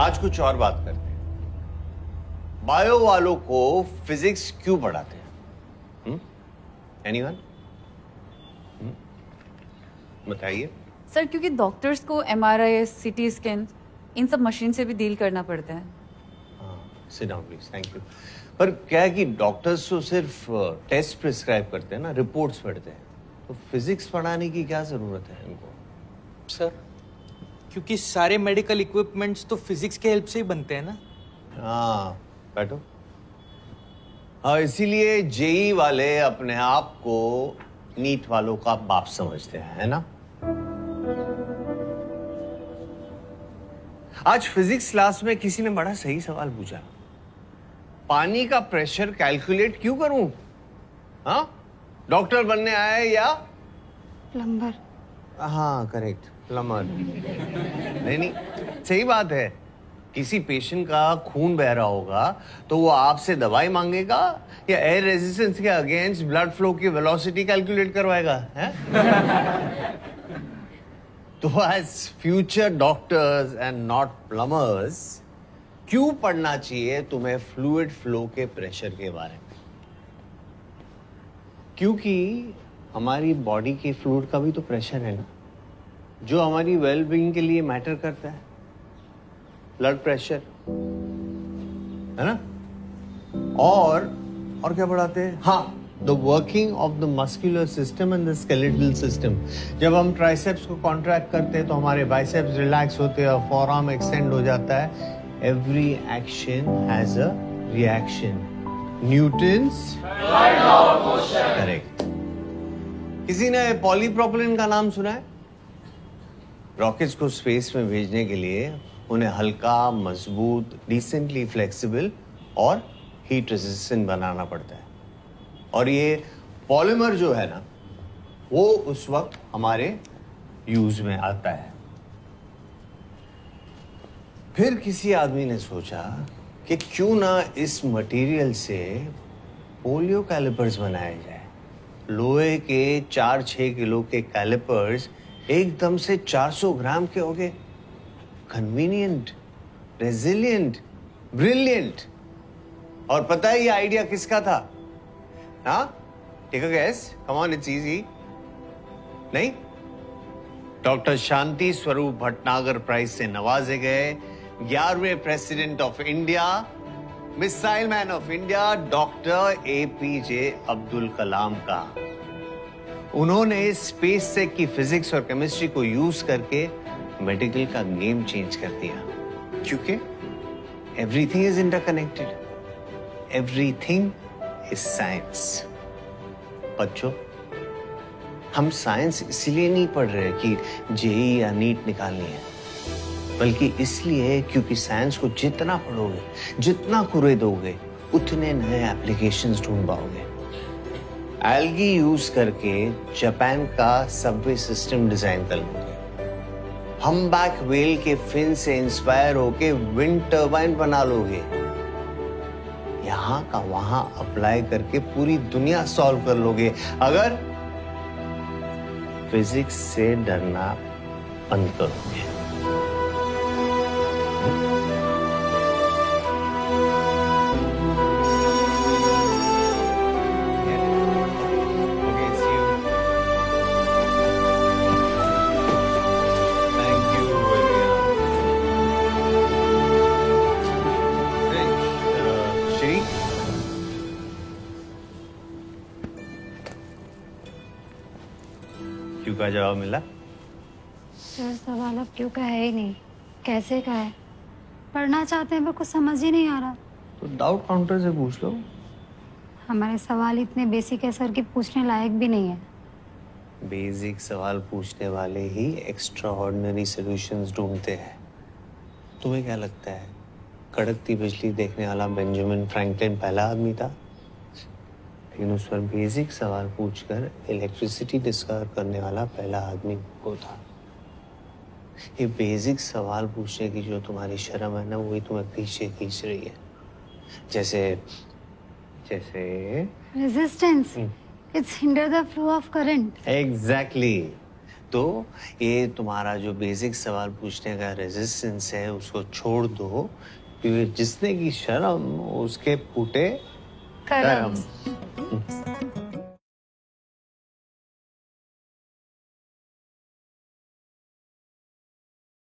आज कुछ और बात करते हैं। बायो वालों को फिजिक्स क्यों पढ़ाते हैं? एनीवन? बताइए। सर क्योंकि डॉक्टर्स को एमआरआई, सीटी स्कैन इन सब मशीन से भी डील करना पड़ता है। Sit down please, thank you. पर क्या है कि डॉक्टर्स तो सिर्फ टेस्ट प्रिस्क्राइब करते हैं ना, रिपोर्ट्स पढ़ते हैं, तो फिजिक्स पढ़ाने की क्या जरूरत है इनको? सर क्योंकि सारे मेडिकल इक्विपमेंट्स तो फिजिक्स के हेल्प से ही बनते हैं ना। हाँ बैठो। हाँ, इसीलिए जेई वाले अपने आप को नीट वालों का बाप समझते हैं, है ना? आज फिजिक्स क्लास में किसी ने बड़ा सही सवाल पूछा, पानी का प्रेशर कैलकुलेट क्यों करूं? हाँ, डॉक्टर बनने आए या प्लम्बर? हाँ करेक्ट, प्लम्बर। नहीं, सही बात है। किसी पेशेंट का खून बह रहा होगा तो वो आपसे दवाई मांगेगा या एयर रेजिस्टेंस के अगेंस्ट ब्लड फ्लो की वेलोसिटी कैलकुलेट करवाएगा, है? तो as future doctors and not plumbers, क्यों पढ़ना चाहिए तुम्हें फ्लूइड फ्लो के प्रेशर के बारे में? क्योंकि हमारी बॉडी के फ्लूइड का भी तो प्रेशर है ना, जो हमारी वेल बीइंग के लिए मैटर करता है। ब्लड प्रेशर, है ना? और क्या पढ़ाते हैं? हाँ, the working of the muscular system and the skeletal system. जब हम ट्राइसेप्स को कॉन्ट्रैक्ट करते हैं तो हमारे बाइसेप्स रिलैक्स होते हैं और फोरआर्म एक्सटेंड हो जाता है। Every action has a reaction. Newton's correct. किसी ने पॉलीप्रोपिलीन का नाम सुना है? रॉकेट्स को स्पेस में भेजने के लिए उन्हें हल्का, मजबूत, डिसेंटली फ्लेक्सिबल और हीट रेजिस्टेंट बनाना पड़ता है। और ये पॉलीमर जो है ना, वो उस वक्त हमारे यूज में आता है। फिर किसी आदमी ने सोचा कि क्यों ना इस मटेरियल से पोलियो कैलिपर्स बनाए जाए। लोहे के 4-6 किलो के कैलिपर्स एकदम से 400 ग्राम के हो गए। Convenient, resilient, brilliant. और पता है ये आइडिया किसका था? हाँ, take a guess, come on, it's easy. नहीं? डॉक्टर शांति स्वरूप भटनागर प्राइज से नवाजे गए 11वें president of India, missile man of India, doctor APJ Abdul Kalam का। उन्होंने स्पेस से की फिजिक्स और केमिस्ट्री को यूज करके मेडिकल का गेम चेंज कर दिया। क्योंकि everything is interconnected, everything is science. बच्चों, हम साइंस इसलिए नहीं पढ़ रहे कि जेई या नीट निकालनी है, बल्कि इसलिए क्योंकि साइंस को जितना पढ़ोगे, जितना कुरेदोगे, उतने नए एप्लीकेशंस ढूंढ पाओगे। एल्गी यूज करके जापान का सबवे सिस्टम डिजाइन कर लोगे। हम्बैक व्हेल के फिन से इंस्पायर होके विंड टर्बाइन बना लोगे। यहां का वहां अप्लाई करके पूरी दुनिया सॉल्व कर लोगे, अगर फिजिक्स से डरना बंद करोगे। क्यों का जवाब मिला? सर सवाल अब क्यों का है ही नहीं, कैसे का है। पढ़ना चाहते हैं पर कुछ समझ ही नहीं आ रहा। तो डाउट काउंटर से पूछ लो। हमारे सवाल इतने बेसिक है सर कि पूछने लायक भी नहीं है। बेसिक सवाल पूछने वाले ही एक्स्ट्रा ऑर्डिनरी सोल्यूशंस ढूंढते हैं। तुम्हें क्या लगता है कड़कती बिजली देखने वाला बेंजामिन फ्रैंकलिन पहला आदमी था? लेकिन उस पर बेसिक सवाल पूछकर इलेक्ट्रिसिटी डिस्कवर करने वाला पहला आदमी वो था। ये बेसिक सवाल पूछने की जो तुम्हारी शर्म है ना, वही तुम्हें पीछे खींच रही है। जैसे resistance, it's hinder the flow of current. Exactly. तो ये तुम्हारा जो बेसिक सवाल पूछने का रेजिस्टेंस है उसको छोड़ दो, क्योंकि जिसने की शर्म उसके फूटे करम। करम।